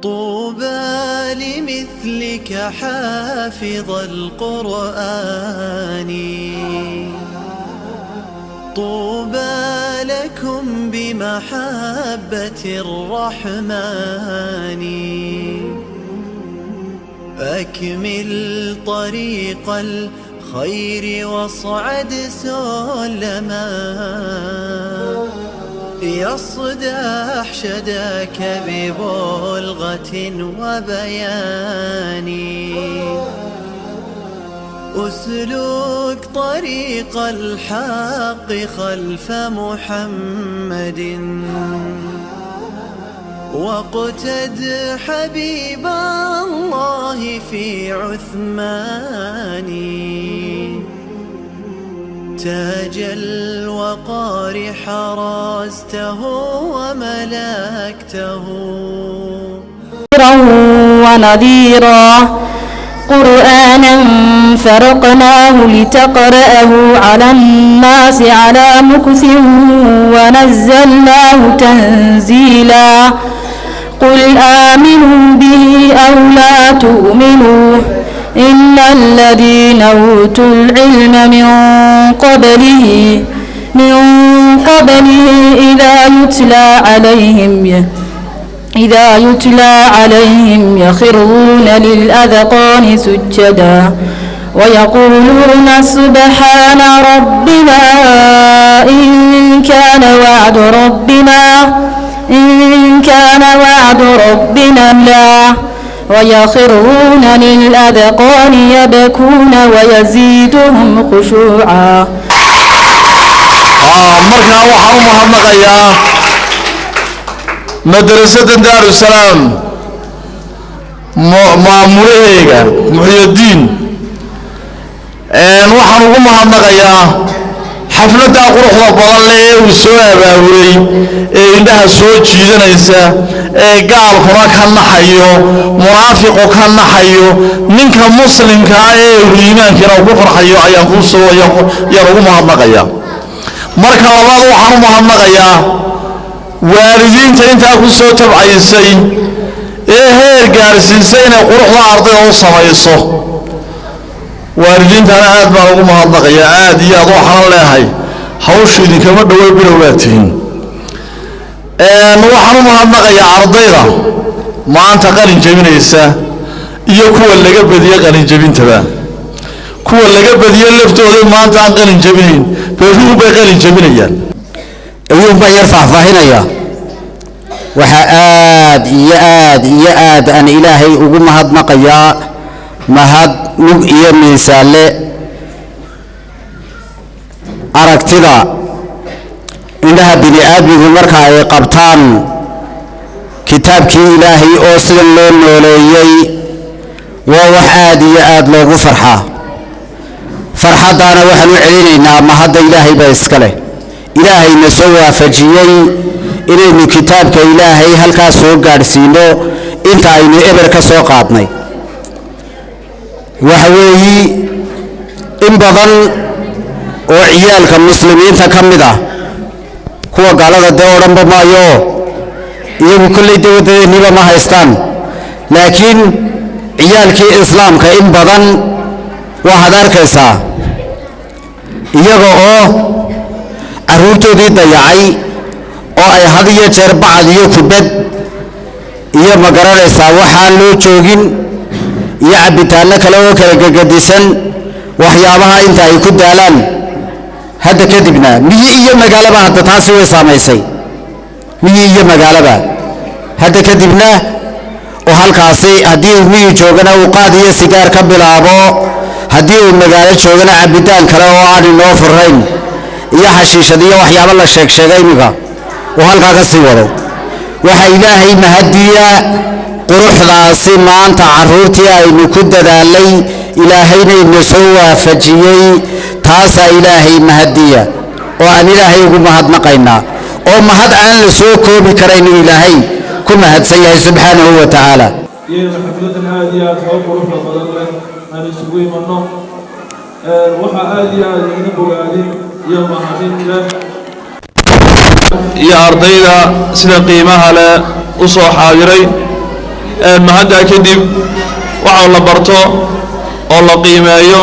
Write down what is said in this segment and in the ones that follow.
طوبى لمثلك حافظ القرآن طوبى لكم بمحبة الرحمن أكمل طريق الخير واصعد سلما يصدح شداك ببلغة وبيان أسلك طريق الحق خلف محمد واقتد حبيب الله في عثمان تاج الوقار حرزته وملكته ونذيرا قرآنا فرقناه لتقرأه على الناس على مكث ونزلناه تنزيلا قل آمنوا به أو لا تؤمنوا إن الذين أوتوا العلم من قبله إذا يتلى عليهم يخرون للأذقان سجدا ويقولون سبحان ربنا إن كان وعد ربنا لا ويخرون للأذقان يبكون ويزيدهم خشوعا مركا وحاو محمد أيها مدرسة دار السلام ماموريها محي الدين وحاو محمد أيها حفلة قروح وبضلي وسوى باوري عندها سوى جيدانيسا قال كنا كان حيو مرافق كان حيو منك مسلم كاي ويمان كنا وكفر حيو ايان قصو يرغو محمد أيها marka labaad waxaan mahadnaqayaa waalidiinta inta ku soo tabcaysay heer gaarsiisay inay quruxda ardayda u samayso waalidiintana aad baan ugu mahadnaqayaa aad iyo aad waxaan leeyahay hawshu idinkama dhaweey bilowaatiin waxaan mahadnaqayaa ardayda maanta qalin jabinaysa iyo kuwa laga badiyay qalin jabintaba kuwa laga badiyay laftooda maanta aan qalin jabinayn بيجوا بقالين جميليا أيوم بير فاهينيا وحاد ياد أن إلهي وقوم هاد نقيا ما هاد نبئي مثال أركتلا إنها بني آدم مركا قبطان كتابك إلهي أوصل لون وليي ووحاد ياد لو فرحة فرحتنا وحن علينا ما هذا إلهي بيسكله إلهي نسوى فجيي إلى كتابك إلهي هل كاسو قارسينو إنت عيني إبر كاسو قادني وحوي إن بضل وعيالك المسلمين تكمدا هو قال هذا دورا بما يو يوم كل دودة نبا ما هيستان لكن عيالك إسلام كإن بضل وحدار كيسا iyagoo oo aruurtoodii dayacay oo ay had iyo jeer bacad iyo kubad iyo magaranaysaa waxaan loo joogin iyo cabitaano kale oo kala gagadisan waxyaabaha inta ay ku daalaan hadda kadibna miyi iyo magaalaba hadda taasi way saamaysay miyi iyo magaalaba hadda kadibna oo halkaasi haddii uu miyi joogana uu qaad iyo sigaar ka bilaabo haddii uu magaalo joogana cabitaan kale oo aan inoo furayn iyo xashiishad iyo waxyaabo la sheegay imiga oo halkaa ka sii wado waxa ilaahay mahadiya quruxdaasi maanta caruurtii aynu ku dadaalay ilaahayna inoo soo waafajiyey taasaa ilaahay mahadiya oo aan ilaahay ugu mahadnaqaynaa oo mahad aan la soo koobi karayn ilaahay ku mahadsan yahay subxaanahu wa tacaala أنا سوي منه وحادي أنا بقالي يوم حدين له يا أرضينا سنة قيمها لا أصو حاضرين mahadda kadib waxa la barto oo la qiimeeyo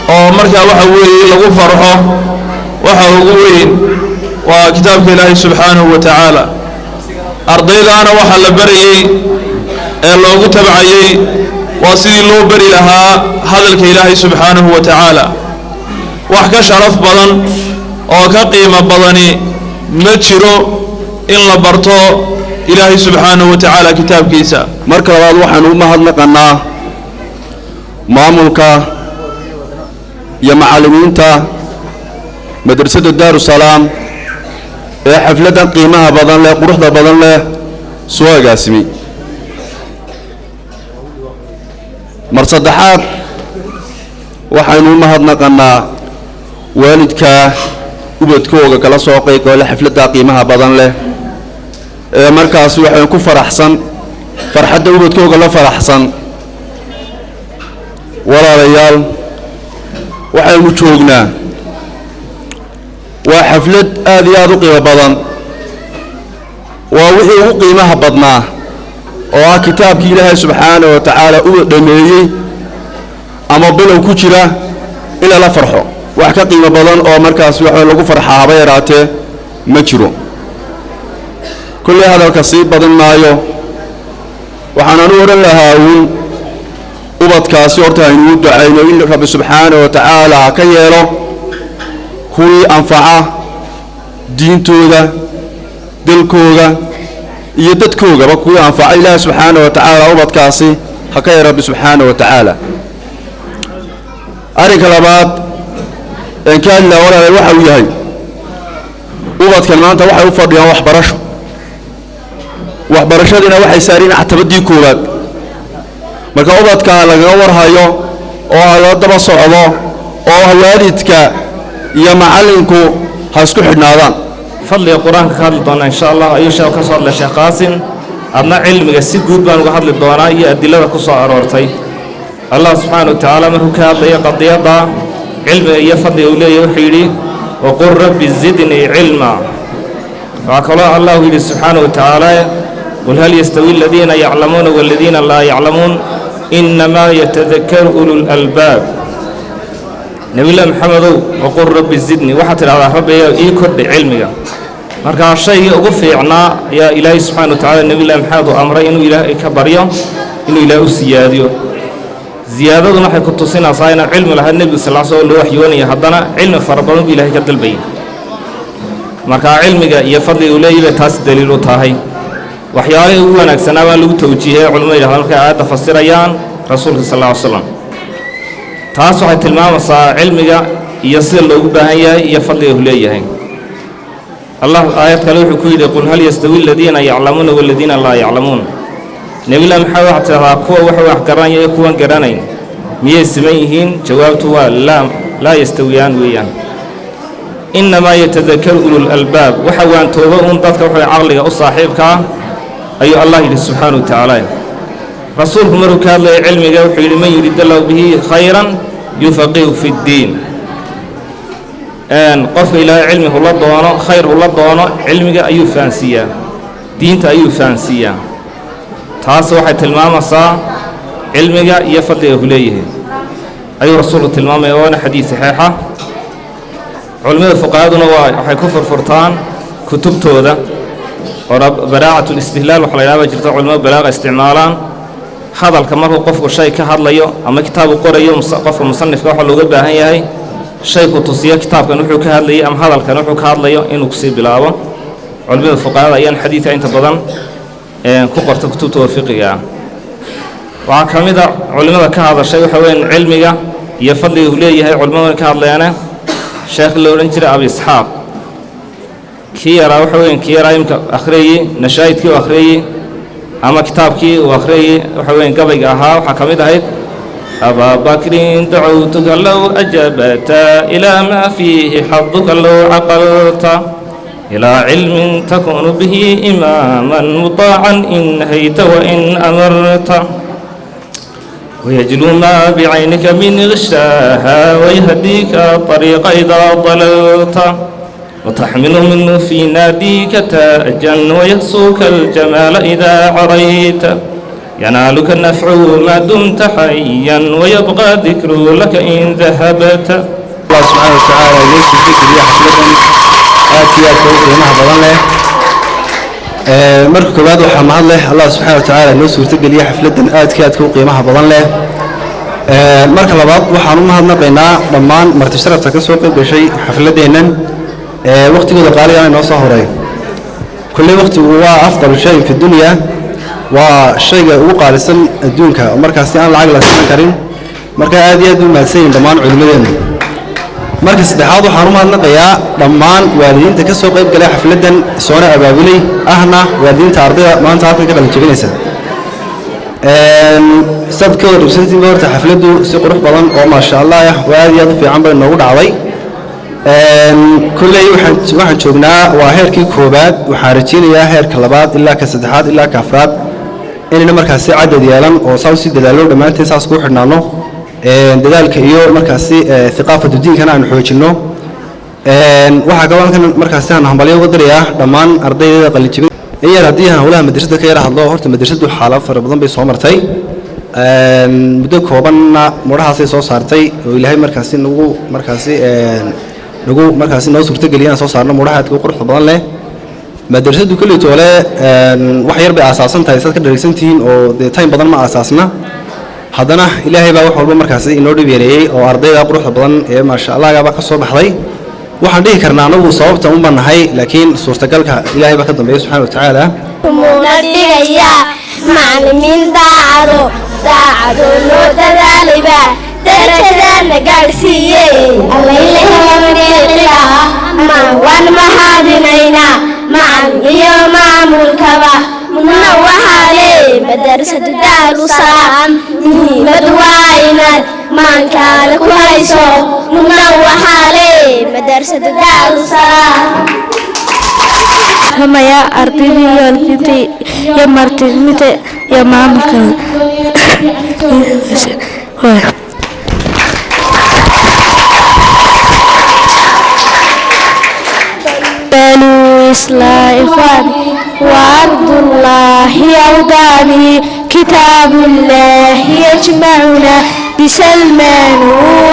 oo markaa waxa weeye lagu farxo waxa ugu weyn waa kitaabka Ilaahay subhanahu wa ta'ala ardaydana waxa la barayay ee loogu tabcayay waa sidii loo bari lahaa hadalka Ilaahay subhanahu wa ta'ala wax ka sharaf badan oo ka qiimo badani ma jiro in la barto Ilaahay subhanahu wa ta'ala kitaabkiisa marka labaad waxaan u mahadnaqanaa maamulka iyo macallimiinta madrasada Daarusalaam ee xafladan qiimaha badan leh quruxda badan leh soo agaasimay mar saddexaad waxaan u mahadnaqanaa waalidka ubadkooga kala soo qayqoolay xafladda qiimaha badan leh ee markaas waxaan ku faraxsan farxadda ubadkooga la faraxsan walaalayaal waxaanu joognaa waa xaflad aad iyo aad u qiimo badan waa wixii ugu qiimaha badnaa oo ah kitaabkii Ilaahay subxaanahu wa ta'ala uu dhameeyay ama bilow ku jira ila la farxo wax ka qiimo badan oo markaas waxa lagu farxaaba yaraatee ma jiro kulli hadalka sii badan maayo waxaan oran lahaa ubadkaasi horta inuu ducayno in Rabbi subxaanahu wa ta'ala ka yeelo kuwii anfaca diintooda dalkooga iyo dadkoogaba kuwii anfaca Ilaahay subxaanahu wa ta'ala ubadkaasi ha ka yeelo Rabbi subxaanahu wa ta'ala arrinka labaad ee kaan la walaal waxa uu yahay ubadkan maanta waxay u fadhiyaan waxbarashadina waxay saareen actabadii koowaad marka ubadka laga warhayo oo la daba socdo oo waalidka iyo macallinku ha isku xidhnaadaan fadliga quraanka ka hadli doona insha Allah ayuu sheekh ka soo hadlay Sheekh Qaasim adna cilmiga si guud baan uga hadli doonaa iyo adilada ku soo aroortay Allah subhanahu wa ta'ala markuu ka hadlay qadiyada cilmiga iyo fadliga uu leeyahay wuxuu yiri wa qur rabbi zidni ilma wa qala Allah subhanahu wa ta'ala qul hal yastawi alladhina ya'lamuna wal ladhina la ya'lamun inma yatadhakkaru ulul albab nabi Muhammad wa qur rabbi zidni waxa tiraahdaa rabbi ii kordhi cilmiga marka shay ugu fiicnaa ya Ilaahay subhanahu wa ta'ala nabi Muhammad amray inuu Ilaahay ka baryo inuu Ilaahay u siyaadiyo ziyaadaduna waxay ku tusinaysaa in cilmi laha nabi sallallahu alayhi wasallam loo waxyoonay haddana cilmi farabadan Ilaahay ka dalbay marka cilmiga iyo fadliga uu leeyahay taas daliil u tahay waxyaalaha ugu wanaagsanaa waa lagu tawjiihey culimada halka aayada fasirayaan rasuulka sallallahu alayhi wasallam taas waxay tilmaamaysaa cilmiga iyo sida loogu baahan yahay iyo fadliga uu leeyahay Allah aayad kale wuxuu ku yiri qul hal yastawi alladhina ya'lamuna wal ladhina la ya'lamun nabi Muhammad waxa taa kuwa wax garanaya kuwa garanayn miyay siman yihiin jawaabtu waa la yastawiyaan weeyaan inma yatadhakkaru ulul albab waxa waan tooba dadka waxa aqliga u saaxiibka ayu Allah subhanahu wa ta'ala rasuulku maruu ka hadlay cilmiga wuxuu yiri man yuridillahu bihi khayran yufaqihu fi ad-din qofka ilaahay cilmiga la doono khayr la doono cilmiga ayuu fahansiyaa diinta ayuu fahansiyaa taas waxay tilmaamaysaa cilmiga iyo fadliga uu leeyahay ayuu rasuulku tilmaamay oo xadiis saxiixa culimada fuqahaaduna waxay ku furfurtaan kutubtooda oo baraacatul istihlaal waxa la yiraahdaa jirta culimada balaaqa isticmaalaan hadalka markuu qofku shay ka hadlayo ama kitaab qorayo qofka musannifka waxa looga baahan yahay shay ku tusiyo kitaabkan wuxuu ka hadlayay ama hadalkan wuxuu ka hadlayo inuu ku sii bilaabo culimada fuqahaada ayaan xadiiska inta badan ku qorta kutubta fiqiga waxa kamida culimada ka hadashay waxa weyn cilmiga iyo fadliga uu leeyahay culimada ka hadlayana sheekh la oran jiray Abi Isxaaq kiyara waxa weyn kiyara imka akhriyay nashaayidkii uu akhriyay ama kitaabkii uu akhriyay waxa weyn gabayga ahaa waxa kamid ahayd أبا بكر دعوتك لو أجبت إلى ما فيه حظك لو عقلت إلى علم تكون به إماما مطاعا إن نهيت وإن أمرت ويجلو ما بعينك من غشاها ويهديك طريق إذا ضللت وتحمل منه في ناديك تاجا ويهسوك الجمال إذا عريت ينالك النفع ما دمت حيا ويبقى ذكر لك إن ذهبت. الله سبحانه وتعالى ليس ذكر يا حفلة آتيات قيمها بدن له marka koowaad waxaa mahad leh Allah subxaanahu wa ta'ala noo suurtageliya xafladan aadka qiimaha badan leh marka labaad waxaan u mahadnaqaynaa dhammaan marti sharafta ka soo qayb gashay xafladeennan waqtigooda qaaliga ah noo soo horay kulli waqtigu waa afdal shay fi dunya waa shayga ugu qaalisan adduunka markaas aan lacag la siin karin marka aad iyo aad u mahadsan dhammaan culimadeena marka saddexaad waxaan u mahadnaqayaa dhammaan waalidiinta ka soo qayb galay xafladan soona abaabulay ahna waalidiinta ardayda maanta halkan ka qalin jabinaysa sababtoo dhibsantii horta xafladu si qurux badan oo ma sha Allah ah waa aad iyo aad u fiican bay noogu dhacday kullay waxaan joognaa waa heerkii koobaad waxaan rajaynayaa heerka labaad ilaa ka saddexaad ilaa ka afraad inayna markaas si cadad yeelan oo saw si dadaalo dhamaanteen saas ku xidhnaano dadaalka iyo markaas thaqafada diinkana aan xoojino waxa gabankan markaas aan hambalyo uga dirayaa dhammaan ardayda qalin jabin yar haddii aan hawlaha madrasada ka yar hadlo horta madrasadu xaalad fara badan bay soo martay muddo koobanna murahaasay soo saartay oo ilaahay markaasi noo suurtageliyaan soo saarno muraha aadka u quruxda badan leh madrasadu kulli toole wax yar bay aasaasan tahay sad ka dhareegsantihiin oo time badan ma aasaasna haddana ilaahay baa wax walba markaasi inoo dhibeereeyay oo ardayda quruxda badan ee ma sha Allah gaba ka soo baxday waxaan dhihi karnaa anagu sababta u banahay laakiin suurtagalka ilaahay baa ka dambeeyay subxaanahu wa ta'ala munaadiya macallimiin daacado loo dadaalaba darajadana gaarsiiyay Allah ilaah ma wan mahadinayna iyo maamulkaba muna waxaale madrasada daarusalaam muhiimad waynad maankala ku hayso muna waxaale madrasada daarusalaam هم يا أربعين يلبي يا مرتين يا مامك بنو إخواني وأرض الله أوطاني كتاب الله يجمعنا بسلمان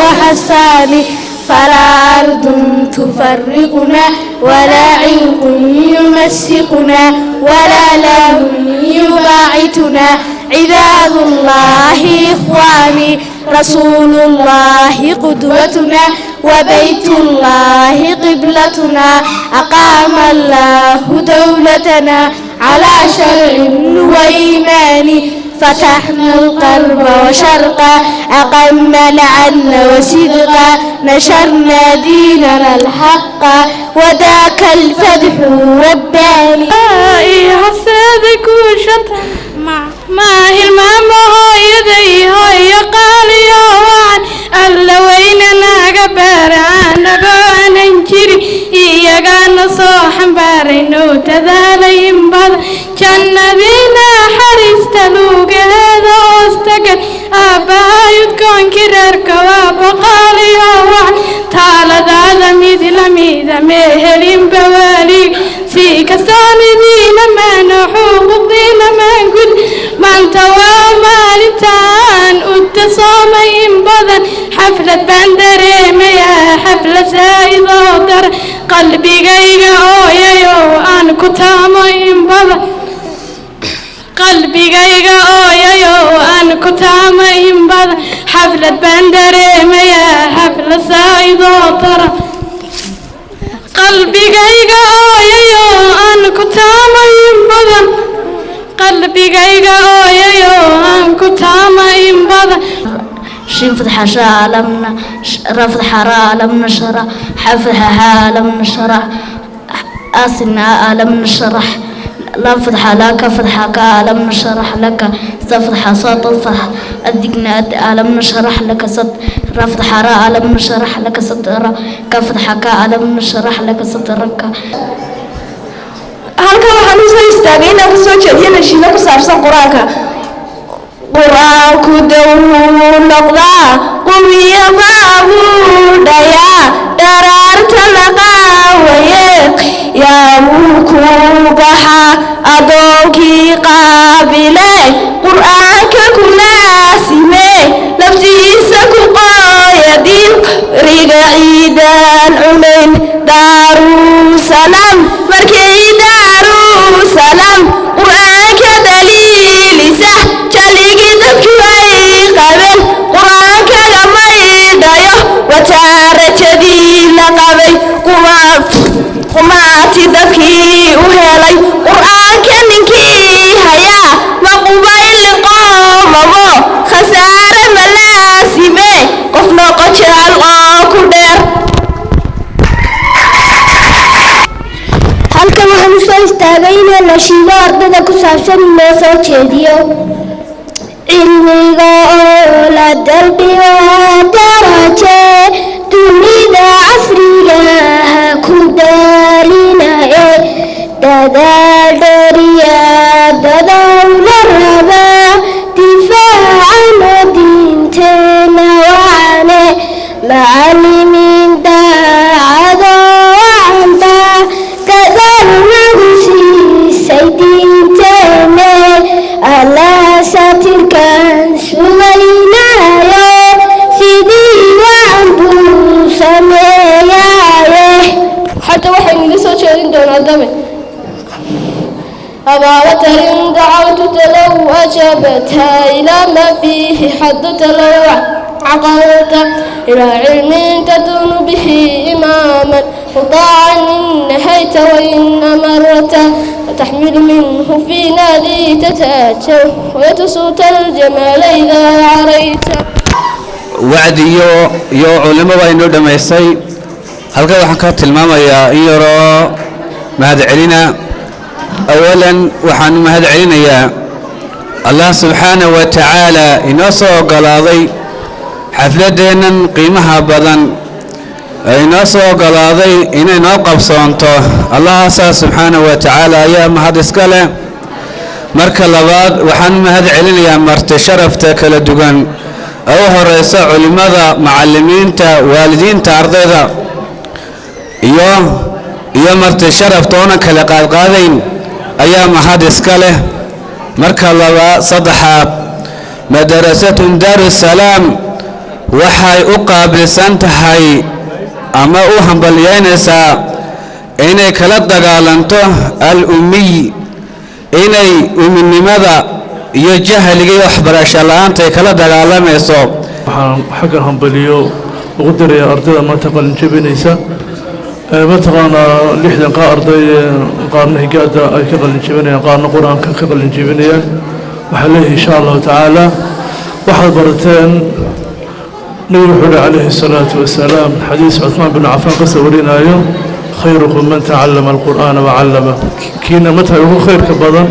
وحساني فلا أرض تفرقنا ولا عرق يمسكنا ولا لهم يباعتنا عباد الله إخواني رسول الله قدوتنا وبيت الله قبلتنا أقام الله دولتنا على شرع وإيمان فتحنا القرب وشرقا أقمنا العدل وصدقا نشرنا ديننا الحق وذاك الفتح والداني حسادك وشط ما هي الماما يدي هاي قال يا وعن ألا ويننا قبر عنا بانا نجري إياقانا صاحا بارينو تذالين بض جنة بينا حريس تلوق هذا أستقل أبا يدكون كرارك وابقال يا وعن تالا دادا ميد مهلين بوالي سيك الثاني دينا ما نحوق دينا ما نقول من توامال تان اتصامين بضن حفلة بندري ميا حفلة سايدة در قلبي قيقا اويا يو ان كتامين بضن قلبي قيقا اويا يو ان كتامين بضن حفلة بندري ميا حفلة سايدة در قلبي قيقا اويا يو ان كتامين بضن قلبي قيقا اويا يو ان كتامين بضن شين فتح شاء لم رفض حراء لم نشرح حفح حا لم نشرح أسنا لم نشرح لم فتح لك فتحك لم نشرح لك صفتح صوت الفح الذقنات لم نشرح لك صد رفض حراء لم نشرح لك صدر كفتحك لم نشرح لك صدرك halkan waxaan u soo istaagay inaan ku soo jeediyo nashiino ku saabsan quraanka quraanku dawuu noqdaa qumiya baabuu dhayaa dharaarta laqaawaye yaabuu ku baxaa adoonkii qaabile qur'aan aqoonti dadkii u helay qur'aanka ninkii hayaa ma qubaylin qoomamo khasaare ma laasime qof noqo jecel oo ku dheer halkan waxaan u soo istaagay inaan nashiido ardada ku saabsan inoo soo jeediyo cilmiga oo la dalbiyo daraje dunida casriga ha ku daalinae dadaal dheeriya dadowla rabaa difaacana diinteena wacane macallimiin daacado wacanta dadaal nagu siisay diinteene allah satirkan sugaynayo sidii wacan buu sameeyaye حتى واحد من لسه شاهدين دون عدمه أبا وتر دعوت تلو أجابتها إلى ما فيه حد تلو عقلت إلى علم تدون به إماما وطاعا إن نهيت وإن أمرت وتحمل منه في نادي تتأتى ويتسوت الجمال إذا عريت وعد يو علماء وإنه دميسي halka waxaan ka tilmaamayaa in yaro mahad celina awalan waxaan mahad celinayaa Allah subhanahu wa ta'ala inoo soo ogolaaday xafladeenan qiimaha badan inoo soo ogolaaday inay noo qabsoonto Allah subhanahu wa ta'ala ayaa mahad iska leh marka labaad waxaan mahad celinayaa marti sharafta kala duwan oo horeysa culimada macallimiinta waalidiinta ardayda iyo marti sharaftoona kala qaadqaadayn ayaa mahad iska leh marka saddexaad madarasatun daarusalaam waxay u qaabilsan tahay ama u hambalyeynaysaa inay kala dagaalanto al-ummiy inay uminimada iyo jahliga iyo waxbarasho la'aanta ay kala dagaalamayso waxaan xagga hambaliyo ugu dirayaa ardayda maanta qalin jabinaysa mataqaana 60 arday qaarna higaada ay ka qalin jabinayaan qaarna quraanka ka qalin jabinayaan waxa leeyahay insha Allah taala waxaad barateen nabi wuxuu alayhi salatu wasalaam xadiis Uthman bin Affan qasa warinayo khayrukum man ta'allama al-Qur'ana wa 'allama kiina mata ugu khayrka badan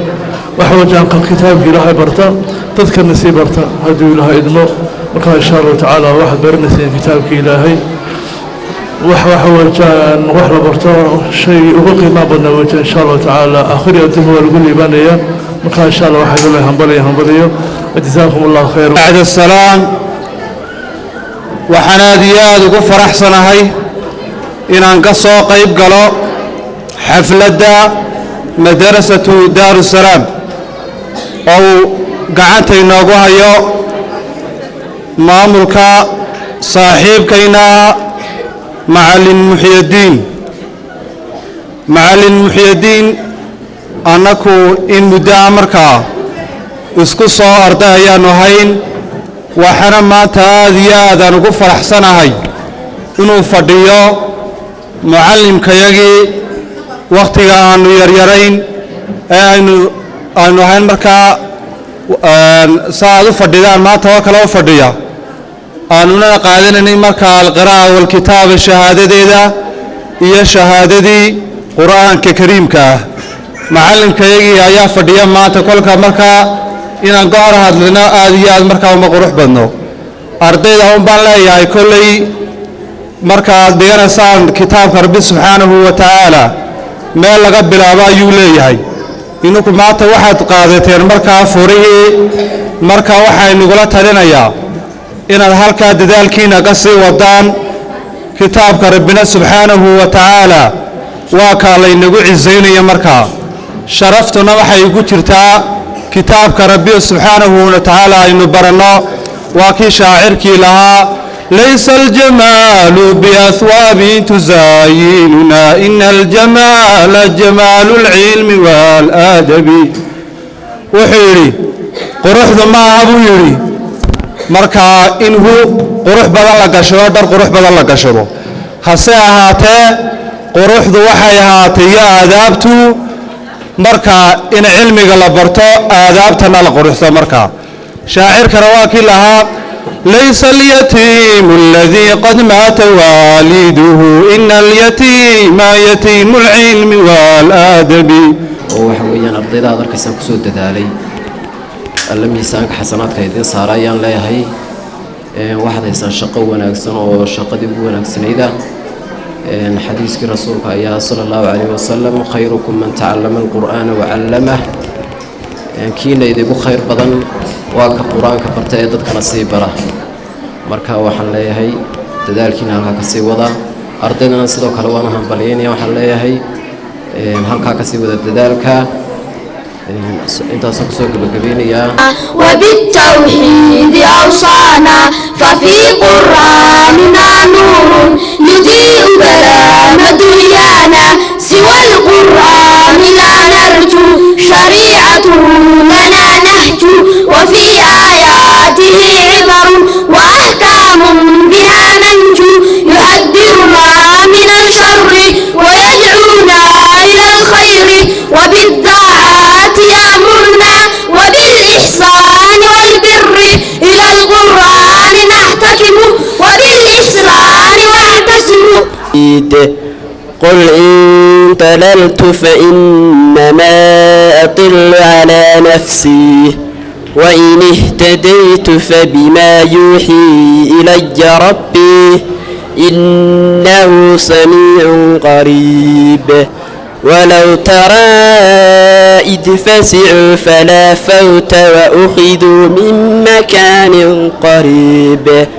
waxa wajan kitaabka Ilaahay barta dadka nasiib barta haduu Ilaahay idmo marka insha Allah taala waxaad baranaysaa kitaabka Ilaahay وحوجان وحلا برتا شيء وقيمة بدنا وجه إن شاء الله تعالى آخر يوم هو القول يبانيا مكان إن شاء الله واحد الله همبليه وجزاكم الله خير بعد السلام وحناديات وقفر أحسن هاي إن انقصوا قيب قالوا حفلة مدرسة دار السلام أو قعدت يناقوها يو مامرك صاحب كينا معلم محي الدين أنكو إن مدى مركا اسكو صو أرده يانو هين وحنا ما تاذيادا نقفر أحسن هاي إنو فرديو معلم كيغي وقتها أنو يريرين أنو هين مركا ساعدو فرديان ما توكلو فرديا أننا قاعدين مركا القراءة والكتاب الشهادة ذا هي شهادة قرآن كريم كا معلم كيجي يا فديا ما تقول كمركا إن القار هذا لنا آديات مركا وما قروح بنو أرضي لهم بالله يا كلي مركا دينا سان كتاب ربي سبحانه وتعالى ما لقى بلا يولي هاي إنكم ما توحد قاعدتين مركا فوري مركا وحي نقولات لنا يا إن الهلكة دالكينا قصي ودان كتابك ربنا سبحانه وتعالى وكالي نقول عزين يا مركا شرفتنا وحي قترتا كتابك ربي سبحانه وتعالى إنه برنا وكي شاعرك لها ليس الجمال بأثواب تزايننا إن الجمال جمال العلم والآدب وحيري قروح ما أبو يري marka inuu qurux badan la gashado dar qurux badan la gashado hase ahaatee quruxdu waxay ahaatay iyo aadaabtu marka in cilmiga la barto aadaabtana la quruxdo marka shaacirkana waa kii lahaa ليس اليتيم الذي قد مات والده إن اليتيم يتيم العلم والآدب وحويا أرضيدا أركيسان كسود دالي ألم يسانك حسنات كيدين صارايان لا يهي واحد يسان شقو وناكسن وشقو وناكسن إذا حديث رسولك يا صلى الله عليه وسلم خيركم من تعلم القرآن وعلمه كينا إذا خير بدن وك قرآن كبرت أيضا كنصيب بره مركا وحن لا يهي تداركين هلكا كسي وضع أرضنا نصدق كلوانا هم بليين وحن لا يهي هلكا كسي وضع تداركا انت سوق بقبين يا وبالتوحيد أوصانا ففي قرآننا نور يضيء ظلام دنيانا سوى القرآن لا نرجو شريعته لنا نهج وفي آياته عبر وأحكام بها ننجو يحذرنا من الشر ويدعونا إلى الخير وبالطاعات يأمرنا وبالإحسان والبر إلى القرآن نحتكم وبالإسلام واعتصم قل إن ضللت فإنما أضل على نفسي وإن اهتديت فبما يوحي إلي ربي إنه سميع قريب ولو ترى إذ فزعوا فلا فوت وأخذوا من مكان قريب